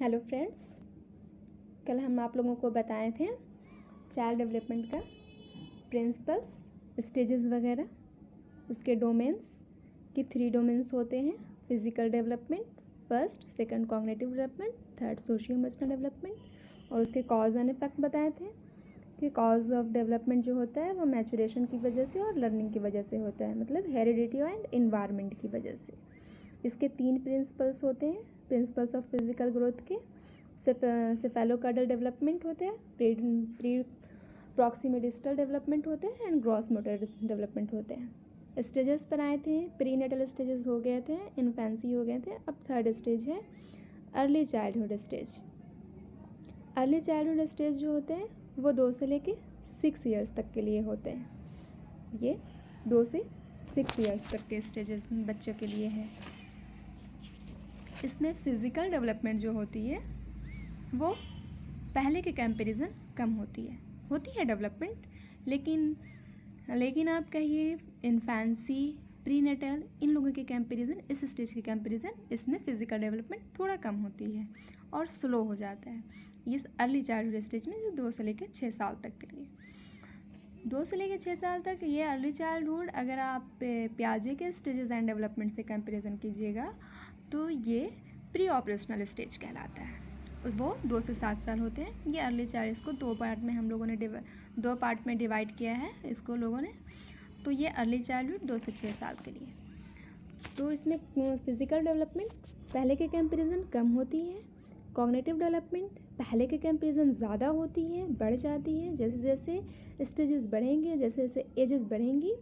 Hello friends, कल हम आप लोगों को बताए थे चाइल्ड डेवलपमेंट का प्रिंसिपल्स, स्टेजेस वगैरह, उसके डोमेन्स कि 3 डोमेन्स होते हैं। Physical development first, second cognitive development, third socio emotional development. और उसके कॉज एंड इफेक्ट बताए थे कि कॉज ऑफ डेवलपमेंट जो होता है वो मैचुरेशन की वजह से और लर्निंग की वजह से होता है, मतलब हेरिडिटी एंड इन्वायरमेंट की वजह से। इसके 3 प्रिंसिपल्स होते हैं। प्रिंसिपल्स ऑफ फिजिकल ग्रोथ के सेफेलोकार्डल डेवलपमेंट होते हैं, प्री प्रॉक्सिमेडिस्टल डेवलपमेंट होते हैं एंड ग्रॉस मोटर डेवलपमेंट होते हैं। स्टेजेस पर आए थे, प्री नेटल स्टेजेस हो गए थे, इन्फेंसी हो गए थे। अब थर्ड स्टेज है early childhood stage. Early childhood stage जो होते हैं वो 2 से लेके 6 ईयर्स तक के लिए होते हैं। ये 2 से 6 ईयर्स तक के स्टेजेस बच्चों के लिए है। इसमें फ़िज़िकल डेवलपमेंट जो होती है वो पहले के कंपैरिजन कम होती है डेवलपमेंट, लेकिन आप कहिए इन्फेंसी, प्रीनेटल, इन लोगों के कंपैरिजन, इस स्टेज के कंपैरिजन इसमें फ़िज़िकल डेवलपमेंट थोड़ा कम होती है और स्लो हो जाता है। ये अर्ली चाइल्डहुड स्टेज में जो 2 से लेकर 6 साल तक के लिए, 2 से लेकर 6 साल तक ये अर्ली चाइल्डहुड। अगर आप पियाजे के स्टेजेस एंड डेवलपमेंट से कंपैरिजन कीजिएगा तो ये प्री ऑपरेशनल स्टेज कहलाता है। वो 2 से 7 साल होते हैं। ये अर्ली चाइल्ड, इसको 2 पार्ट में हम लोगों ने 2 पार्ट में डिवाइड किया है इसको लोगों ने। तो ये अर्ली चाइल्डहुड 2 से 6 साल के लिए। तो इसमें फिज़िकल डेवलपमेंट पहले के कंपैरिजन कम होती है। कॉग्निटिव डेवलपमेंट पहले के कंपैरिजन ज़्यादा होती है, बढ़ जाती है। जैसे जैसे स्टेजेस बढ़ेंगे, जैसे जैसे एजेस बढ़ेंगी,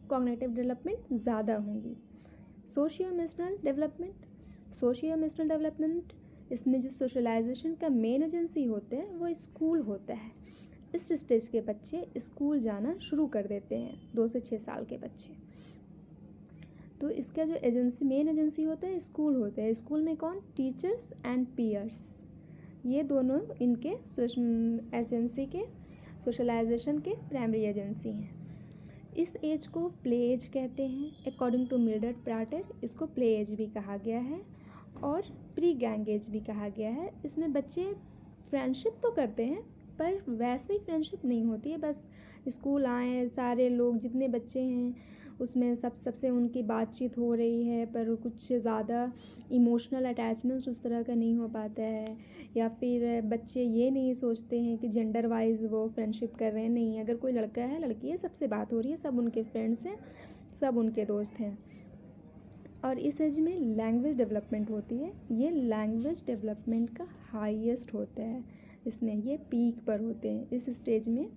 कॉग्निटिव डेवलपमेंट ज़्यादा होंगी। सोशियो इमोशनल डेवलपमेंट, इसमें जो सोशलाइजेशन का मेन एजेंसी होते हैं वो स्कूल होता है। इस स्टेज के बच्चे स्कूल जाना शुरू कर देते हैं, 2 से 6 साल के बच्चे। तो इसका जो मेन एजेंसी होता है स्कूल होता है। स्कूल में कौन? टीचर्स एंड पीयर्स, ये दोनों इनके एजेंसी के, सोशलाइजेशन के प्राइमरी एजेंसी हैं। इस एज को प्ले एज कहते हैं। अकॉर्डिंग टू मिल्ड्रेड पार्टर इसको प्ले एज भी कहा गया है और प्री गैंग एज भी कहा गया है। इसमें बच्चे फ्रेंडशिप तो करते हैं पर वैसे ही फ्रेंडशिप नहीं होती है। बस स्कूल आए, सारे लोग जितने बच्चे हैं उसमें सबसे उनकी बातचीत हो रही है, पर कुछ ज़्यादा इमोशनल अटैचमेंट्स उस तरह का नहीं हो पाता है। या फिर बच्चे ये नहीं सोचते हैं कि जेंडर वाइज वो फ्रेंडशिप कर रहे हैं। नहीं, अगर कोई लड़का है लड़की है सबसे बात हो रही है, सब उनके फ्रेंड्स हैं, सब उनके दोस्त हैं। और इस एज में लैंग्वेज डेवलपमेंट होती है। ये लैंग्वेज डेवलपमेंट का हाईएस्ट होता है, इसमें ये पीक पर होते हैं। इस स्टेज में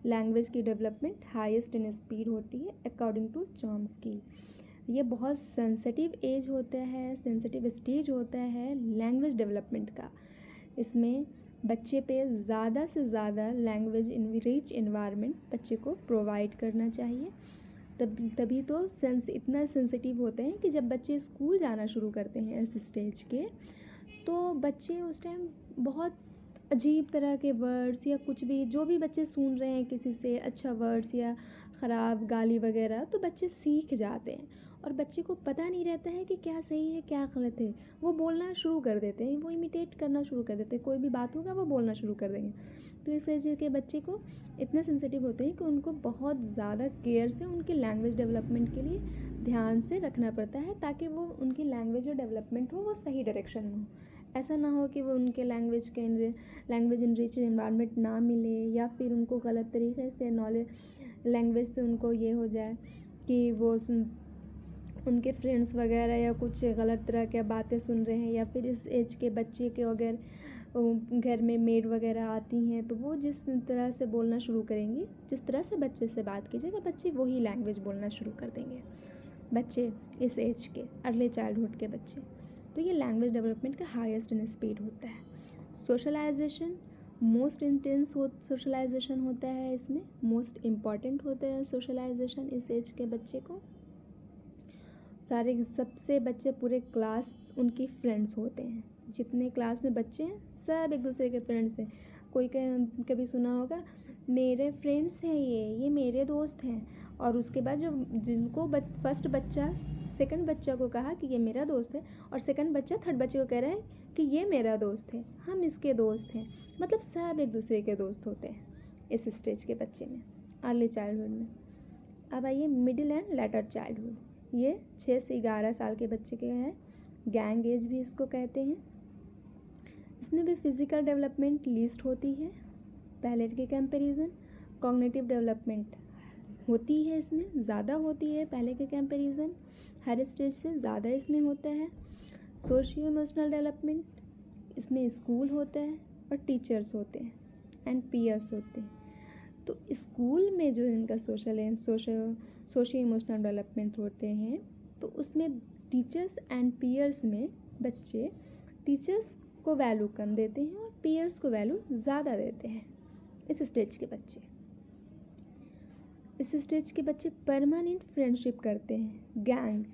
लैंग्वेज की डेवलपमेंट हाईएस्ट इन स्पीड होती है अकॉर्डिंग टू चॉम्स्की। ये बहुत सेंसिटिव एज होता है, सेंसिटिव स्टेज होता है लैंग्वेज डेवलपमेंट का। इसमें बच्चे पे ज़्यादा से ज़्यादा लैंग्वेज रिच इन्वायरमेंट बच्चे को प्रोवाइड करना चाहिए। तभी तो इतना सेंसिटिव होते हैं कि जब बच्चे स्कूल जाना शुरू करते हैं इस स्टेज के, तो बच्चे उस टाइम बहुत अजीब तरह के वर्ड्स या कुछ भी, जो भी बच्चे सुन रहे हैं किसी से अच्छा वर्ड्स या ख़राब गाली वगैरह, तो बच्चे सीख जाते हैं और बच्चे को पता नहीं रहता है कि क्या सही है क्या गलत है। वो बोलना शुरू कर देते हैं, वो इमिटेट करना शुरू कर देते हैं। कोई भी बात होगा वो बोलना शुरू कर देंगे। तो इस एज के बच्चे को इतना सेंसिटिव होते हैं कि उनको बहुत ज़्यादा केयर से उनकी लैंग्वेज डेवलपमेंट के लिए ध्यान से रखना पड़ता है, ताकि वो उनकी लैंग्वेज जो डेवलपमेंट हो वो सही डायरेक्शन में हो। ऐसा ना हो कि वो उनके लैंग्वेज इनरिच इन्वायरमेंट ना मिले, या फिर उनको गलत तरीके से नॉलेज लैंग्वेज से उनको ये हो जाए कि वो उनके फ्रेंड्स वगैरह या कुछ गलत तरह की बातें सुन रहे हैं। या फिर इस एज के बच्चे के अगर घर में मेड वगैरह आती हैं तो वो जिस तरह से बोलना शुरू करेंगी, जिस तरह से बच्चे से बात कीजिएगा बच्चे वही लैंग्वेज बोलना शुरू कर देंगे। बच्चे इस एज के अर्ली चाइल्डहुड के बच्चे, तो ये लैंग्वेज डेवलपमेंट का हाईएस्ट इन स्पीड होता है। सोशलाइजेशन मोस्ट इंटेंस सोशलाइजेशन होता है, इसमें मोस्ट इम्पॉर्टेंट होता है सोशलाइजेशन इस एज के बच्चे को। सबसे बच्चे पूरे क्लास उनकी फ्रेंड्स होते हैं। जितने क्लास में बच्चे हैं सब एक दूसरे के फ्रेंड्स हैं। कोई कभी सुना होगा मेरे फ्रेंड्स हैं, ये मेरे दोस्त हैं, और उसके बाद जो जिनको फर्स्ट बच्चा सेकंड बच्चा को कहा कि ये मेरा दोस्त है, और सेकंड बच्चा थर्ड बच्चे को कह रहा है कि ये मेरा दोस्त है, हम इसके दोस्त हैं, मतलब सब एक दूसरे के दोस्त होते हैं इस स्टेज के बच्चे में, अर्ली चाइल्डहुड में। अब आइए मिडिल एंड लेटर चाइल्डहुड, ये 6 से 11 साल के बच्चे के हैं, गैंग एज भी इसको कहते हैं। इसमें भी फिज़िकल डेवलपमेंट लीस्ट होती है पहले के कंपैरिजन, कॉग्निटिव डेवलपमेंट होती है इसमें, ज़्यादा होती है पहले के कंपैरिजन, हर स्टेज से ज़्यादा इसमें होता है। सोशियो इमोशनल डेवलपमेंट, इसमें स्कूल होता है और टीचर्स होते हैं एंड पीयर्स होते हैं। तो स्कूल में जो इनका सोशियो इमोशनल डेवलपमेंट होते हैं, तो उसमें टीचर्स एंड पीयर्स में बच्चे टीचर्स को वैल्यू कम देते हैं और पीयर्स को वैल्यू ज़्यादा देते हैं इस स्टेज के बच्चे। इस स्टेज के बच्चे परमानेंट फ्रेंडशिप करते हैं, गैंग,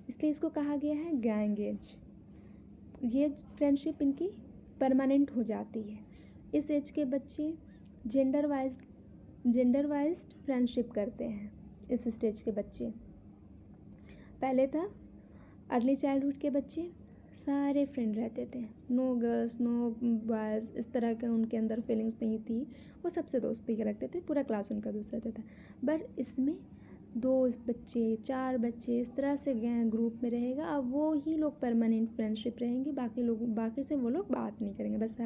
इसलिए इसको कहा गया है गैंग एज। ये फ्रेंडशिप इनकी परमानेंट हो जाती है। इस एज के बच्चे जेंडर वाइज फ्रेंडशिप करते हैं इस स्टेज के बच्चे। पहले था अर्ली चाइल्डहुड के बच्चे सारे फ्रेंड रहते थे, नो गर्ल्स नो बॉयज़, इस तरह के उनके अंदर फीलिंग्स नहीं थी, वो सबसे दोस्ती रखते थे, पूरा क्लास उनका दोस्त रहता था। बट इसमें 2 बच्चे 4 बच्चे इस तरह से ग्रुप में रहेगा, अब वो ही लोग परमानेंट फ्रेंडशिप रहेंगे, बाकी से वो लोग बात नहीं करेंगे, बस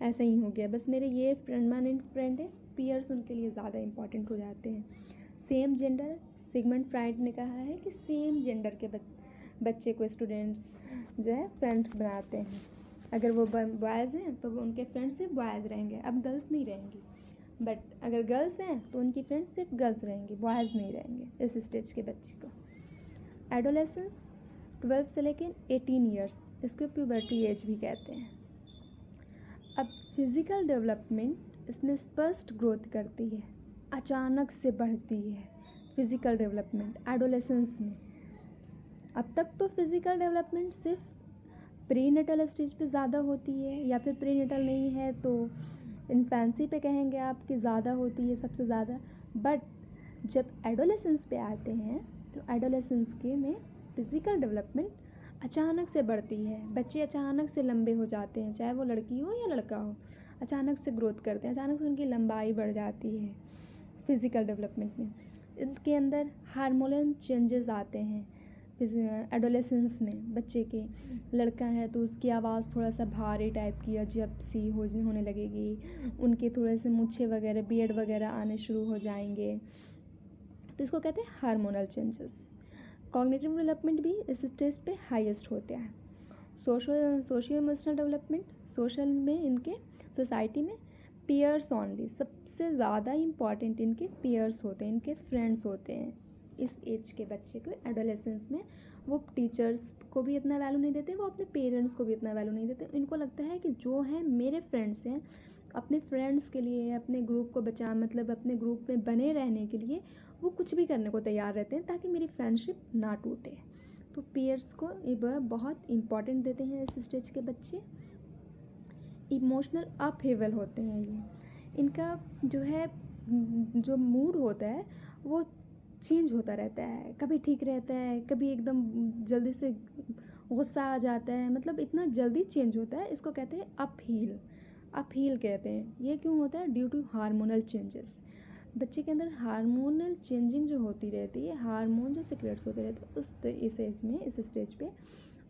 ऐसा ही हो गया, बस मेरे ये परमानेंट फ्रेंड है। पीयर्स उनके लिए ज़्यादा इंपॉर्टेंट हो जाते हैं। सेम जेंडर, सिगमंड फ्राइड ने कहा है कि सेम जेंडर के बच्चे को स्टूडेंट्स जो है फ्रेंड बनाते हैं। अगर वो बॉयज़ हैं तो वो उनके फ्रेंड्स सिर्फ बॉयज़ रहेंगे, अब गर्ल्स नहीं रहेंगी। बट अगर गर्ल्स हैं तो उनकी फ्रेंड्स सिर्फ गर्ल्स रहेंगी, बॉयज़ नहीं रहेंगे इस स्टेज के बच्चे को। एडोलेसेंस 12 से लेकर 18 ईयर्स, इसको प्यूबर्टी एज भी कहते हैं। अब फिज़िकल डेवलपमेंट इसमें स्पष्ट ग्रोथ करती है, अचानक से बढ़ती है फिज़िकल डेवलपमेंट एडोलेसेंस में। अब तक तो फिज़िकल डेवलपमेंट सिर्फ प्रीनेटल स्टेज पे ज़्यादा होती है, या फिर प्रीनेटल नहीं है तो इन्फेंसी पे कहेंगे आप कि ज़्यादा होती है सबसे ज़्यादा। बट जब एडोलेसेंस पे आते हैं तो एडोलेसेंस के में फ़िज़िकल डेवलपमेंट अचानक से बढ़ती है, बच्चे अचानक से लंबे हो जाते हैं, चाहे वो लड़की हो या लड़का हो, अचानक से ग्रोथ करते हैं, अचानक से उनकी लंबाई बढ़ जाती है फ़िज़िकल डेवलपमेंट में। इनके अंदर हार्मोनल चेंजेस आते हैं एडोलेसेंस में। बच्चे के लड़का है तो उसकी आवाज़ थोड़ा सा भारी टाइप की अजब सी होने लगेगी, उनके थोड़े से मूछें वगैरह बियर्ड वगैरह आने शुरू हो जाएंगे, तो इसको कहते हैं हार्मोनल चेंजेस। कॉग्निटिव डेवलपमेंट भी इस स्टेज पे हाईएस्ट होते हैं। सोशियो इमोशनल डेवलपमेंट, सोशल में इनके सोसाइटी में पीयर्स ओनली, सबसे ज़्यादा इम्पॉर्टेंट इनके पीयर्स होते हैं, इनके फ्रेंड्स होते हैं। इस एज के बच्चे को एडोलेसेंस में वो टीचर्स को भी इतना वैल्यू नहीं देते, वो अपने पेरेंट्स को भी इतना वैल्यू नहीं देते। इनको लगता है कि जो है मेरे फ्रेंड्स हैं, अपने फ्रेंड्स के लिए, अपने ग्रुप को मतलब अपने ग्रुप में बने रहने के लिए वो कुछ भी करने को तैयार रहते हैं ताकि मेरी फ्रेंडशिप ना टूटे। तो पीयर्स को बहुत इम्पॉर्टेंट देते हैं इस स्टेज के बच्चे। इमोशनल अपहेवल होते हैं ये, इनका जो मूड होता है वो चेंज होता रहता है, कभी ठीक रहता है, कभी एकदम जल्दी से गुस्सा आ जाता है, मतलब इतना जल्दी चेंज होता है। इसको कहते हैं अपहील कहते हैं। ये क्यों होता है? Due to hormonal changes. बच्चे के अंदर हार्मोनल चेंजिंग जो होती रहती है, हार्मोन जो सीक्रेट्स होते रहते हैं इस एज में, इस स्टेज पे,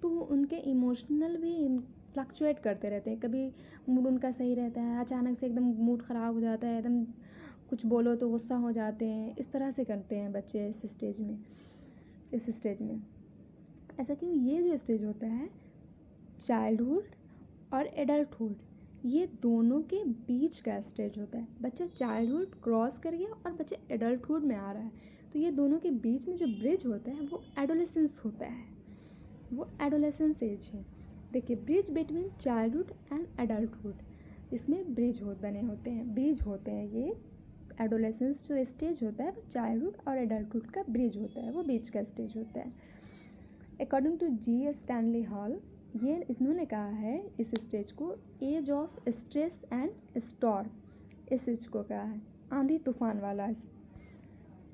तो उनके इमोशनल भी फ्लक्चुएट करते रहते हैं। कभी मूड उनका सही रहता है, अचानक से एकदम मूड ख़राब हो जाता है, एकदम कुछ बोलो तो गुस्सा हो जाते हैं, इस तरह से करते हैं बच्चे इस स्टेज में। ऐसा क्यों? ये जो स्टेज होता है चाइल्डहुड और एडल्टहुड, ये दोनों के बीच का स्टेज होता है। बच्चा चाइल्डहुड क्रॉस कर गया और बच्चा एडल्टहुड में आ रहा है, तो ये दोनों के बीच में जो ब्रिज होता है वो एडोलेसेंस होता है, वो एडोलेसेंस एज है। देखिए, bridge between childhood and adulthood, इसमें ब्रिज होते हैं ये। एडोलेसेंस जो स्टेज होता है वो चाइल्डहुड और एडल्टहुड का ब्रिज होता है, वो बीच का स्टेज होता है। According to G Stanley Hall, ये इन्होंने कहा है इस स्टेज को age of stress and storm, इस चीज़ को कहा है, आंधी तूफान वाला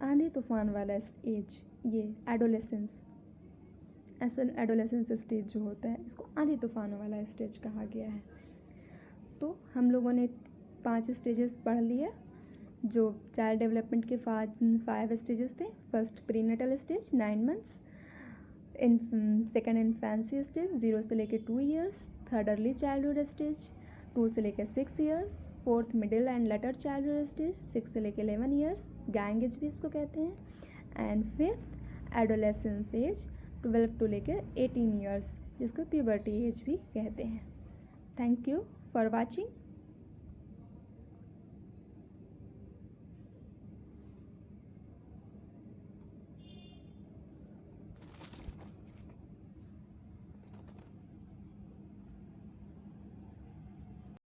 आंधी तूफान वाला एज, ये एडोलेसेंस, एडोलेसेंस स्टेज जो होता है, इसको आंधी तूफान वाला स्टेज कहा गया है। तो हम लोगों ने 5 स्टेजेस पढ़ लिए जो चाइल्ड डेवलपमेंट के 5 स्टेजेस थे। First prenatal stage 9 months, second infancy stage 0 से लेके 2 years, third early childhood stage 2 से लेके 6 years, fourth middle and later childhood stage 6 से लेके 11 ईयर्स, गैंग एज भी इसको कहते हैं, and fifth adolescence age 12 to लेके 18 ईयर्स, जिसको प्यूबर्टी एज भी कहते हैं। Thank you for watching.